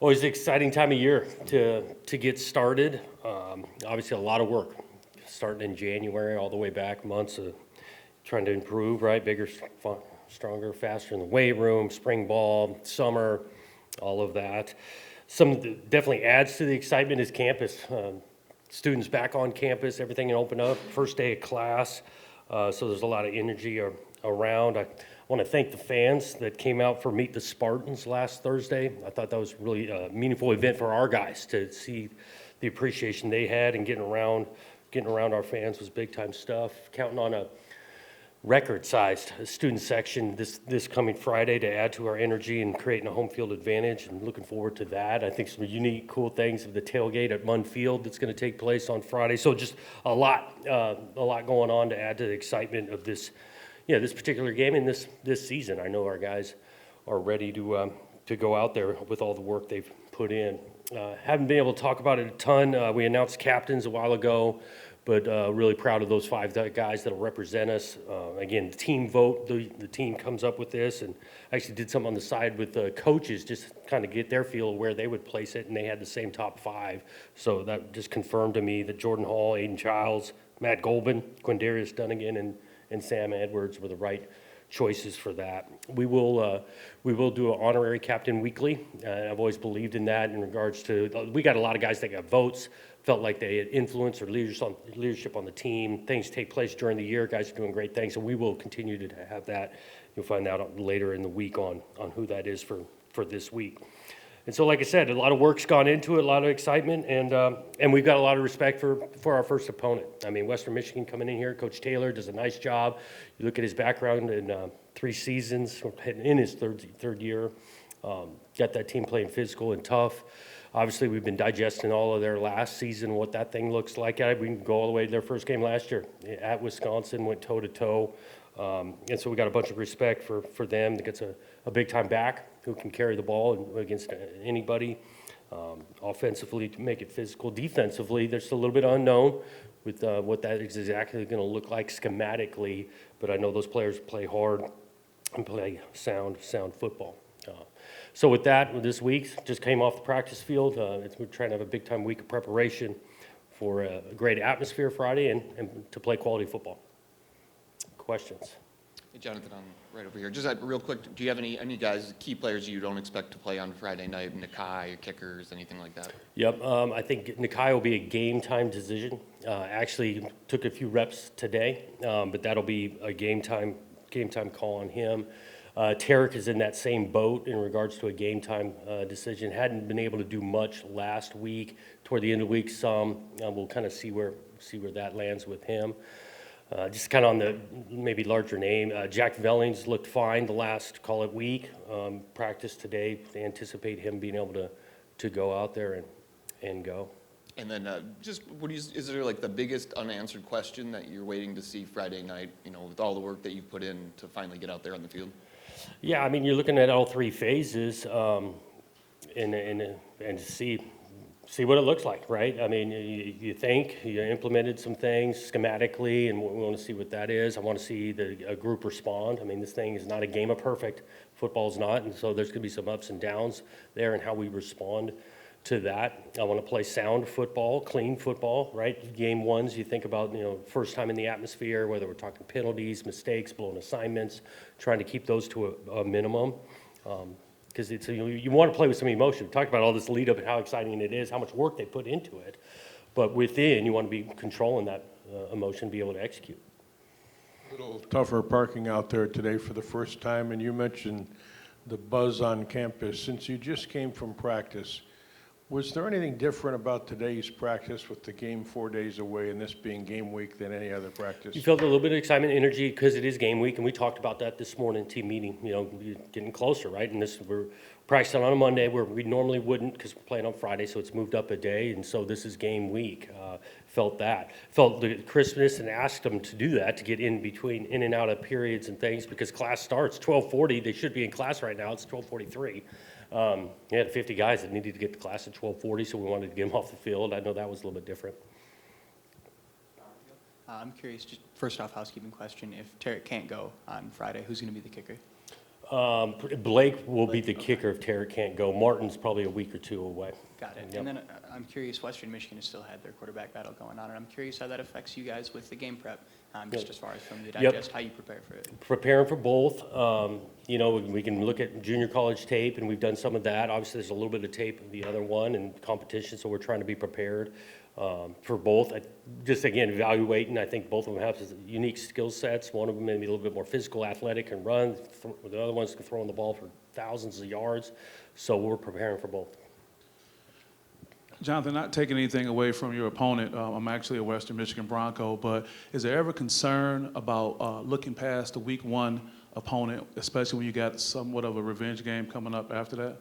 Always an exciting time of year to get started. Obviously, a lot of work starting in January all the way back, months of trying to improve, right? Bigger, stronger, faster in the weight room, spring ball, summer, all of that. Definitely adds to the excitement is campus. Students back on campus, everything open up, first day of class. So there's a lot of energy around. I want to thank the fans that came out for Meet the Spartans last Thursday. I thought that was really a meaningful event for our guys to see the appreciation they had, and getting around our fans was big time stuff. Counting on a record-sized student section this coming Friday to add to our energy and creating a home field advantage, and looking forward to that. I think some unique, cool things of the tailgate at Munn Field that's going to take place on Friday. So just a lot going on to add to the excitement of this particular game and this season. I know our guys are ready to go out there with all the work they've put in. Haven't been able to talk about it a ton. We announced captains a while ago, but really proud of those 5 guys that'll represent us. Again, the team vote, the team comes up with this, and I actually did something on the side with the coaches, just kind of get their feel of where they would place it, and they had the same top 5. So that just confirmed to me that Jordan Hall, Aiden Childs, Matt Golbin, Quindarius Dunnigan, and Sam Edwards were the right choices for that. We will do an honorary captain weekly. I've always believed in that in regards to, we got a lot of guys that got votes, felt like they had influence or leadership on the team. Things take place during the year. Guys are doing great things, and we will continue to have that. You'll find out later in the week on who that is for this week. And so, like I said, a lot of work's gone into it, a lot of excitement, and we've got a lot of respect for our first opponent. I mean, Western Michigan coming in here, Coach Taylor does a nice job. You look at his background in 3 seasons, in his third year, got that team playing physical and tough. Obviously, we've been digesting all of their last season, what that thing looks like. We can go all the way to their first game last year at Wisconsin, went toe-to-toe. And so we got a bunch of respect for them. That gets a big-time back who can carry the ball against anybody. Offensively, to make it physical. Defensively, there's a little bit unknown with what that is exactly going to look like schematically, but I know those players play hard and play sound football. So with that, this week just came off the practice field. We're trying to have a big-time week of preparation for a great atmosphere Friday and to play quality football. Questions? Hey, Jonathan, I'm right over here. Just real quick, do you have any guys, key players you don't expect to play on Friday night, Nakai, kickers, anything like that? Yep, I think Nakai will be a game-time decision. Actually took a few reps today, but that'll be a game-time call on him. Tarek is in that same boat in regards to a game-time decision. Hadn't been able to do much last week. Toward the end of the week, some. We'll kind of see where that lands with him. Just kind of on the maybe larger name, Jack Vellings looked fine the last, call it, week. Practice today. They anticipate him being able to go out there and go. And then just is there like the biggest unanswered question that you're waiting to see Friday night, with all the work that you've put in to finally get out there on the field? Yeah, I mean, you're looking at all 3 phases and to see what it looks like, right? I mean, you think you implemented some things schematically, and we want to see what that is. I want to see a group respond. I mean, this thing is not a game of perfect. Football's not, and so there's going to be some ups and downs there in how we respond to that. I want to play sound football, clean football, right? Game 1s, you think about, first time in the atmosphere, whether we're talking penalties, mistakes, blown assignments, trying to keep those to a minimum. Because you want to play with some emotion. We talked about all this lead up and how exciting it is, how much work they put into it. But within, you want to be controlling that emotion, be able to execute. A little tougher parking out there today for the first time, and you mentioned the buzz on campus. Since you just came from practice, was there anything different about today's practice with the game 4 days away and this being game week than any other practice? You felt a little bit of excitement, energy, because it is game week, and we talked about that this morning team meeting, getting closer, right? And we're practicing on a Monday where we normally wouldn't because we're playing on Friday, so it's moved up a day, and so this is game week. Felt the crispness, and asked them to do that, to get in and out of periods and things, because class starts 12:40. They should be in class right now. It's 12:43. We had 50 guys that needed to get to class at 12:40, so we wanted to get them off the field. I know that was a little bit different. I'm curious, just first off, housekeeping question. If Tarek can't go on Friday, who's going to be the kicker? Blake will be the kicker if Tarek can't go. Martin's probably a week or two away. Got it. Yep. And then I'm curious, Western Michigan has still had their quarterback battle going on, and I'm curious how that affects you guys with the game prep, just as far as from the Yep. digest, how you prepare for it. Preparing for both. We can look at junior college tape, and we've done some of that. Obviously, there's a little bit of tape of the other one and competition, so we're trying to be prepared for both. Just again, evaluating. I think both of them have unique skill sets. One of them maybe a little bit more physical, athletic, and run. The other ones can throw on the ball for thousands of yards. So we're preparing for both. Jonathan, not taking anything away from your opponent, I'm actually a Western Michigan Bronco, but is there ever concern about looking past the week one opponent, especially when you got somewhat of a revenge game coming up after that?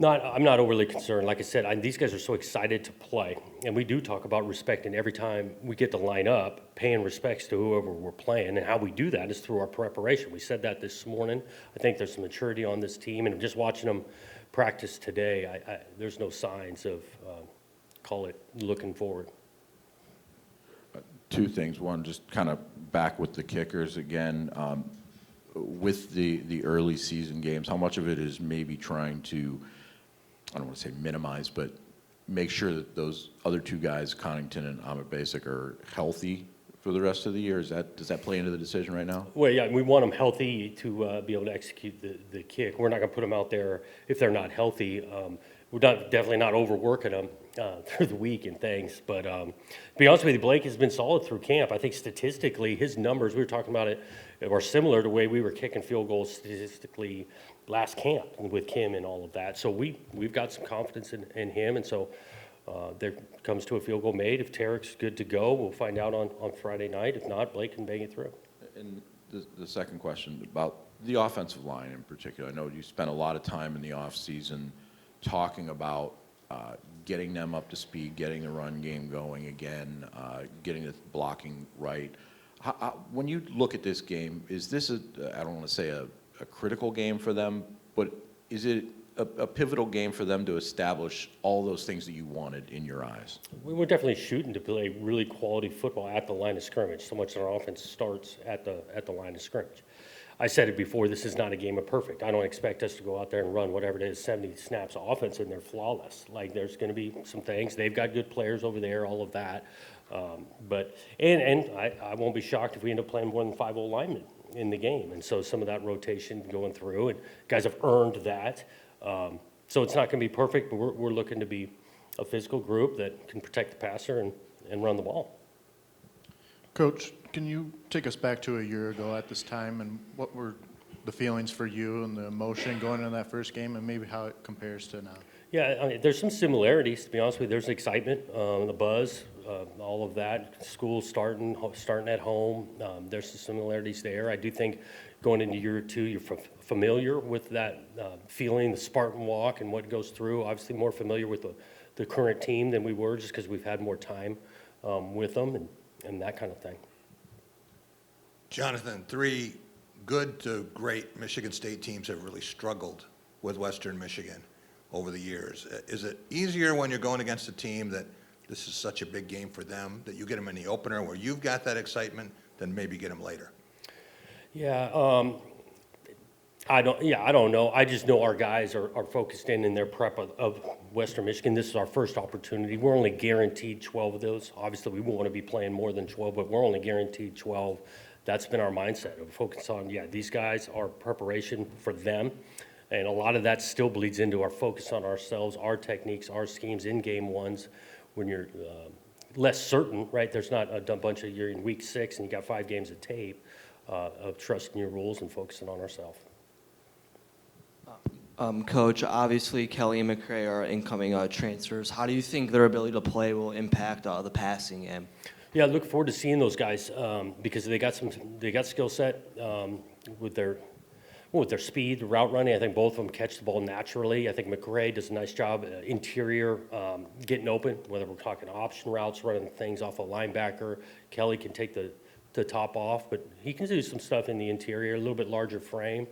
I'm not overly concerned. Like I said, these guys are so excited to play. And we do talk about respect, and every time we get to line up, paying respects to whoever we're playing. And how we do that is through our preparation. We said that this morning. I think there's some maturity on this team, and just watching them practice today, there's no signs of, call it, looking forward. Two things. One, just kind of back with the kickers again. With the early season games, how much of it is maybe trying to, I don't want to say minimize, but make sure that those other two guys, Connington and Ahmed Basic, are healthy for the rest of the year? Does that play into the decision right now? Well, yeah, we want them healthy to be able to execute the kick. We're not going to put them out there if they're not healthy. We're definitely not overworking them through the week and things. But to be honest with you, Blake has been solid through camp. I think statistically, his numbers, we were talking about it, are similar to the way we were kicking field goals statistically last camp with Kim and all of that. So we've got some confidence in him. And so there comes to a field goal made. If Tarek's good to go, we'll find out on Friday night. If not, Blake can bang it through. And the second question about the offensive line in particular. I know you spent a lot of time in the offseason talking about getting them up to speed, getting the run game going again, getting the blocking right. When you look at this game, is this I don't want to say a critical game for them, but is it a pivotal game for them to establish all those things that you wanted in your eyes? We were definitely shooting to play really quality football at the line of scrimmage. So much of our offense starts at the line of scrimmage. I said it before, this is not a game of perfect. I don't expect us to go out there and run whatever it is, 70 snaps of offense, and they're flawless. Like, there's going to be some things. They've got good players over there, all of that. But I won't be shocked if we end up playing more than 5 old linemen in the game. And so some of that rotation going through, and guys have earned that. So it's not going to be perfect, but we're looking to be a physical group that can protect the passer and run the ball. Coach, can you take us back to a year ago at this time, and what were the feelings for you and the emotion going into that first game, and maybe how it compares to now? Yeah, I mean, there's some similarities, to be honest with you. There's excitement, the buzz, all of that. School starting at home. There's some similarities there. I do think going into year 2, you're familiar with that feeling, the Spartan walk and what goes through. Obviously more familiar with the current team than we were, just because we've had more time with them and that kind of thing. Jonathan, 3 good to great Michigan State teams have really struggled with Western Michigan over the years. Is it easier when you're going against a team that this is such a big game for them, that you get them in the opener where you've got that excitement, than maybe get them later? Yeah, I don't know. I just know our guys are focused in their prep of Western Michigan. This is our first opportunity. We're only guaranteed 12 of those. Obviously, we won't want to be playing more than 12, but we're only guaranteed 12. That's been our mindset. We focus on, these guys are preparation for them. And a lot of that still bleeds into our focus on ourselves, our techniques, our schemes in game ones when you're less certain, right? There's not a bunch of, you're in week 6 and you got 5 games of tape of trusting your rules and focusing on ourselves. Coach, obviously Kelly and McCray are incoming transfers. How do you think their ability to play will impact the passing game? Yeah, I look forward to seeing those guys because they got skill set with their speed, the route running. I think both of them catch the ball naturally. I think McCray does a nice job interior getting open, whether we're talking option routes, running things off a linebacker. Kelly can take the top off, but he can do some stuff in the interior, a little bit larger frame.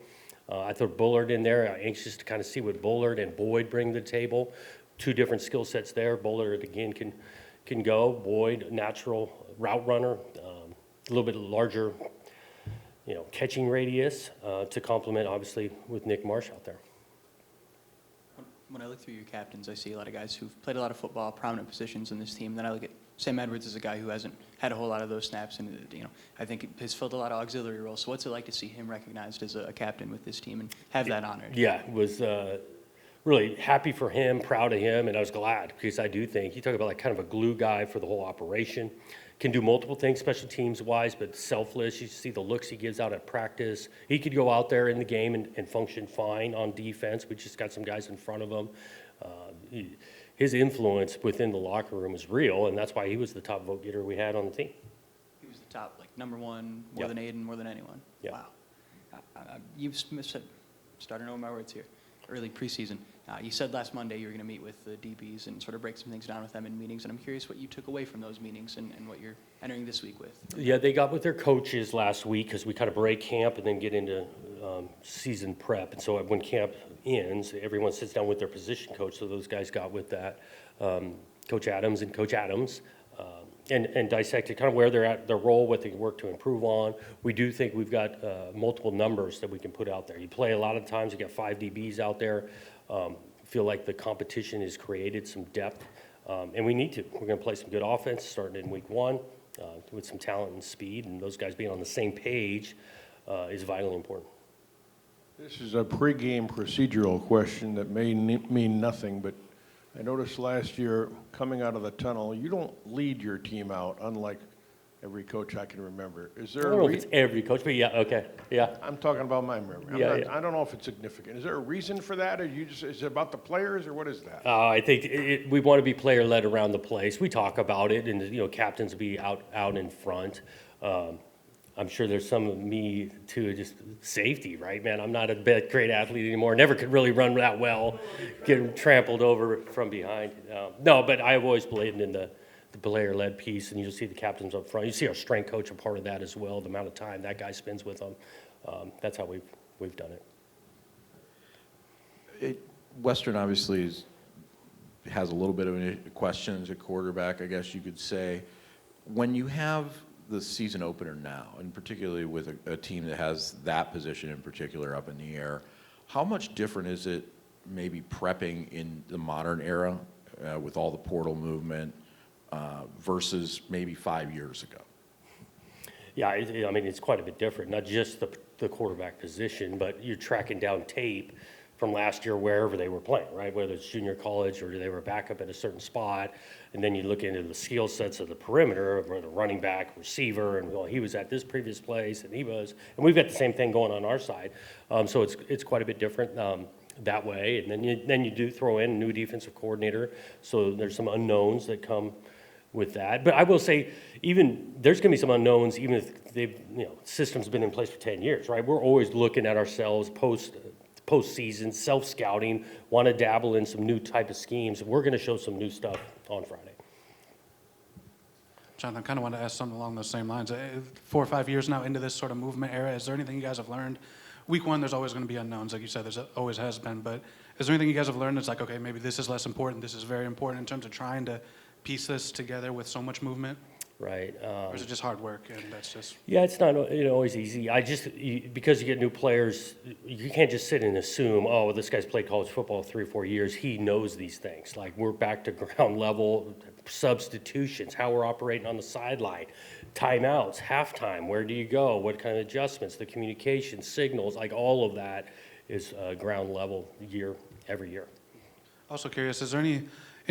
I throw Bullard in there. I'm anxious to kind of see what Bullard and Boyd bring to the table. 2 different skill sets there. Bullard, again, can go. Boyd, natural route runner, a little bit larger, catching radius to complement, obviously, with Nick Marsh out there. When I look through your captains, I see a lot of guys who've played a lot of football, prominent positions in this team. Then I look at Sam Edwards as a guy who hasn't had a whole lot of those snaps, and I think has filled a lot of auxiliary roles. So what's it like to see him recognized as a captain with this team and have that honored? Yeah, was really happy for him, proud of him, and I was glad because I do think you talk about like kind of a glue guy for the whole operation. Can do multiple things, special teams wise, but selfless. You see the looks he gives out at practice. He could go out there in the game and function fine on defense. We just got some guys in front of him. His influence within the locker room is real, and that's why he was the top vote getter we had on the team. He was the top, like number one, more Yep. than Aiden, more than anyone. Yep. Wow. You've said, starting over my words here, early preseason. You said last Monday you were going to meet with the DBs and sort of break some things down with them in meetings, and I'm curious what you took away from those meetings and what you're entering this week with. Yeah, they got with their coaches last week because we kind of break camp and then get into season prep. And so when camp ends, everyone sits down with their position coach. So those guys got with that, Coach Adams and Coach Adams, and dissected kind of where they're at, their role, what they work to improve on. We do think we've got multiple numbers that we can put out there. You play a lot of times, you got 5 DBs out there. Feel like the competition has created some depth, and we need to. We're going to play some good offense starting in week 1 with some talent and speed, and those guys being on the same page is vitally important. This is a pregame procedural question that may mean nothing, but I noticed last year, coming out of the tunnel, you don't lead your team out, unlike every coach I can remember. Is I there don't a know if it's every coach, but yeah, okay, yeah. I'm talking about my memory. Yeah. I don't know if it's significant. Is there a reason for that, or is it about the players, or what is that? I think we want to be player-led around the place. We talk about it, and captains be out in front. I'm sure there's some of me too, just safety, right, man? I'm not a great athlete anymore. Never could really run that well, get trampled over from behind. No, but I've always believed in the player-led piece, and you'll see the captains up front. You see our strength coach a part of that as well. The amount of time that guy spends with them. That's how we've done it. Western obviously has a little bit of questions at quarterback, I guess you could say. When you have the season opener now, and particularly with a team that has that position in particular up in the air, how much different is it maybe prepping in the modern era with all the portal movement versus maybe 5 years ago? Yeah, I mean, it's quite a bit different, not just the quarterback position, but you're tracking down tape from last year wherever they were playing, right? Whether it's junior college or they were back up at a certain spot, and then you look into the skill sets of the perimeter, of the running back, receiver, and well, he was at this previous place, and we've got the same thing going on our side. So it's quite a bit different that way, and then you do throw in a new defensive coordinator, so there's some unknowns that come with that. But I will say, even there's going to be some unknowns, even if system's been in place for 10 years, right? We're always looking at ourselves postseason, self-scouting, want to dabble in some new type of schemes. We're going to show some new stuff on Friday. Jonathan, I kind of want to ask something along those same lines. 4 or 5 years now into this sort of movement era, is there anything you guys have learned? Week 1, there's always going to be unknowns, like you said, there's always has been, but is there anything you guys have learned that's like, okay, maybe this is less important, this is very important in terms of trying to piece this together with so much movement? Right. Or is it just hard work and that's just... Yeah, it's not always easy. Because you get new players, you can't just sit and assume, oh, well, this guy's played college football 3 or 4 years. He knows these things. Like, we're back to ground level, substitutions, how we're operating on the sideline, timeouts, halftime, where do you go, what kind of adjustments, the communication, signals, like all of that is ground level every year. Also curious, is there any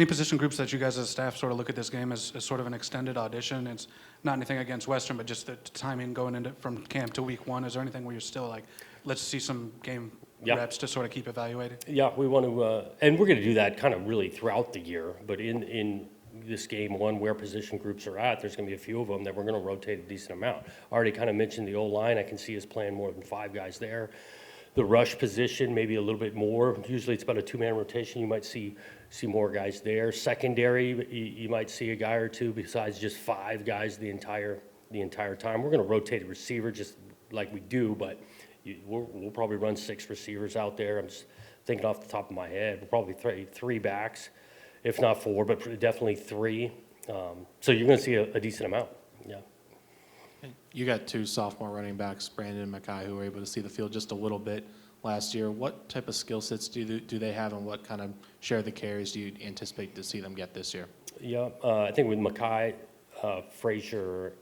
position groups that you guys as staff sort of look at this game as sort of an extended audition? It's not anything against Western, but just the timing going into from camp to week 1. Is there anything where you're still like, let's see some game reps to sort of keep evaluating? Yeah, we want to, and we're going to do that kind of really throughout the year. But in this game 1, where position groups are at, there's going to be a few of them that we're going to rotate a decent amount. I already kind of mentioned the O-line. I can see us playing more than 5 guys there. The rush position, maybe a little bit more. Usually it's about a 2-man rotation. You might see more guys there. Secondary, you might see a guy or two besides just 5 guys the entire time. We're going to rotate a receiver just like we do, but we'll probably run 6 receivers out there. I'm just thinking off the top of my head. We'll probably 3 backs, if not 4, but definitely 3. So you're going to see a decent amount. Yeah. You got two sophomore running backs, Brandon and Mackay, who were able to see the field just a little bit last year. What type of skill sets do they have, and what kind of share of the carries do you anticipate to see them get this year? Yeah, I think with Mackay, Frazier,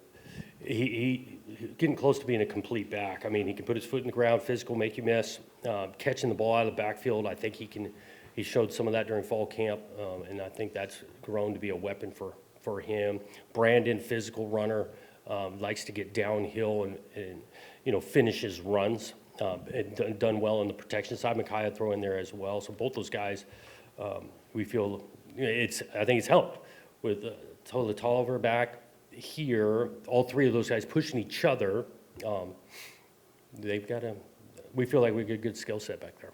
he getting close to being a complete back. I mean, he can put his foot in the ground, physical, make you miss. Catching the ball out of the backfield, I think he showed some of that during fall camp, and I think that's grown to be a weapon for him. Brandon, physical runner, likes to get downhill and finishes runs. And done well on the protection side. Micaiah throw in there as well. So both those guys, we feel I think it's helped with the Tolliver back here. All three of those guys pushing each other. We feel like we get a good skill set back there.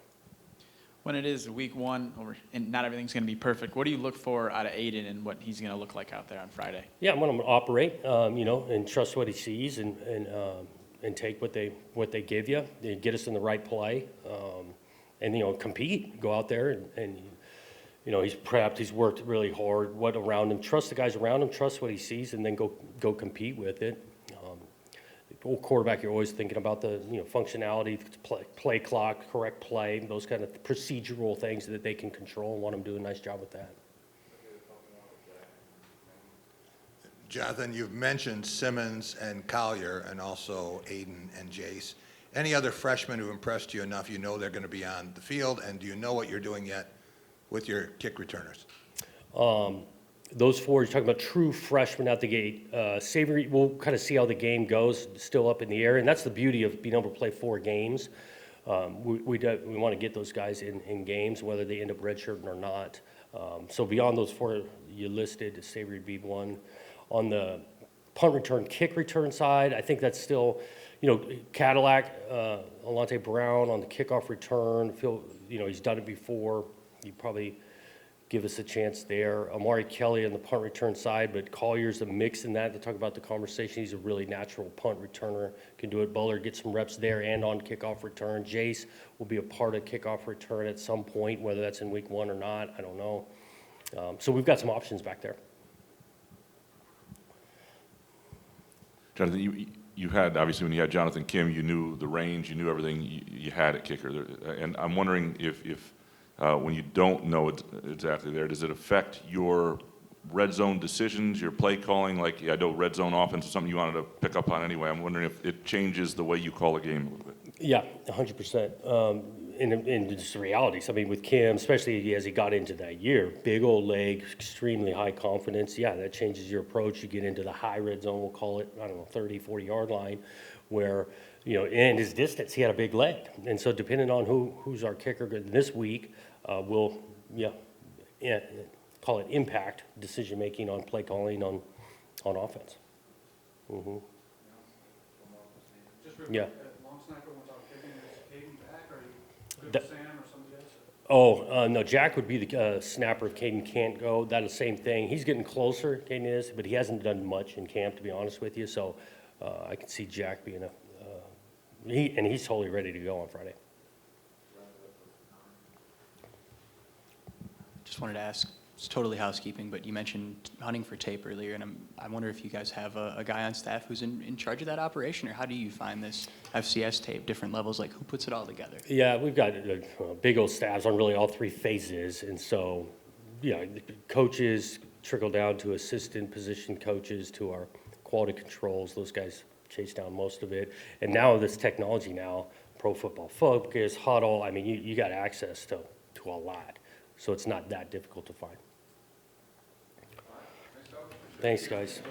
When it is week one, and not everything's going to be perfect, what do you look for out of Aiden and what he's going to look like out there on Friday? Yeah, I'm going to operate, and trust what he sees and take what they give you. They get us in the right play, and compete. Go out there and he's prepped. He's worked really hard. What around him? Trust the guys around him. Trust what he sees, and then go compete with it. Quarterback, you're always thinking about the functionality, play clock, correct play, those kind of procedural things that they can control, and want them to do a nice job with that. Jonathan, you've mentioned Simmons and Collier and also Aiden and Jace. Any other freshmen who impressed you enough you know they're going to be on the field, and do you know what you're doing yet with your kick returners? Those four, you're talking about true freshmen out the gate. Savory, we'll kind of see how the game goes, still up in the air, and that's the beauty of being able to play 4 games. We want to get those guys in games, whether they end up redshirting or not. So beyond those 4 you listed, Savory would be one. On the punt return, kick return side, I think that's still, Cadillac, Alante Brown on the kickoff return. He's done it before. You probably give us a chance there. Amari Kelly on the punt return side, but Collier's a mix in that. To talk about the conversation, he's a really natural punt returner. Can do it. Butler gets some reps there and on kickoff return. Jace will be a part of kickoff return at some point, whether that's in week 1 or not, I don't know. So we've got some options back there. Jonathan, you had, obviously, when you had Jonathan Kim, you knew the range, you knew everything you had at kicker. And I'm wondering if when you don't know it exactly there, does it affect your red zone decisions, your play calling? Like, I know red zone offense is something you wanted to pick up on anyway. I'm wondering if it changes the way you call a game a little bit. Yeah, 100%. In just the realities, I mean, with Kim, especially as he got into that year, big old leg, extremely high confidence. Yeah, that changes your approach. You get into the high red zone, we'll call it, 30, 40-yard line, where, and his distance, he had a big leg. And so depending on who's our kicker this week, we'll, call it impact decision-making on play calling on offense. Mm-hmm. Yeah. Long snapper went out kicking. Is Caden back, or are you good That- with Sam or somebody else? No, Jack would be the snapper if Caden can't go. That's the same thing. He's getting closer, Caden is, but he hasn't done much in camp, to be honest with you. So I can see Jack being he's totally ready to go on Friday. Just wanted to ask, it's totally housekeeping, but you mentioned hunting for tape earlier, and I wonder if you guys have a guy on staff who's in charge of that operation, or how do you find this FCS tape, different levels, like who puts it all together? Yeah, we've got big old staffs on really all 3 phases. And so, coaches trickle down to assistant position coaches to our quality controls. Those guys chase down most of it. And now this technology now, Pro Football Focus, Huddle, I mean, you got access to a lot. So it's not that difficult to find. Thanks, guys.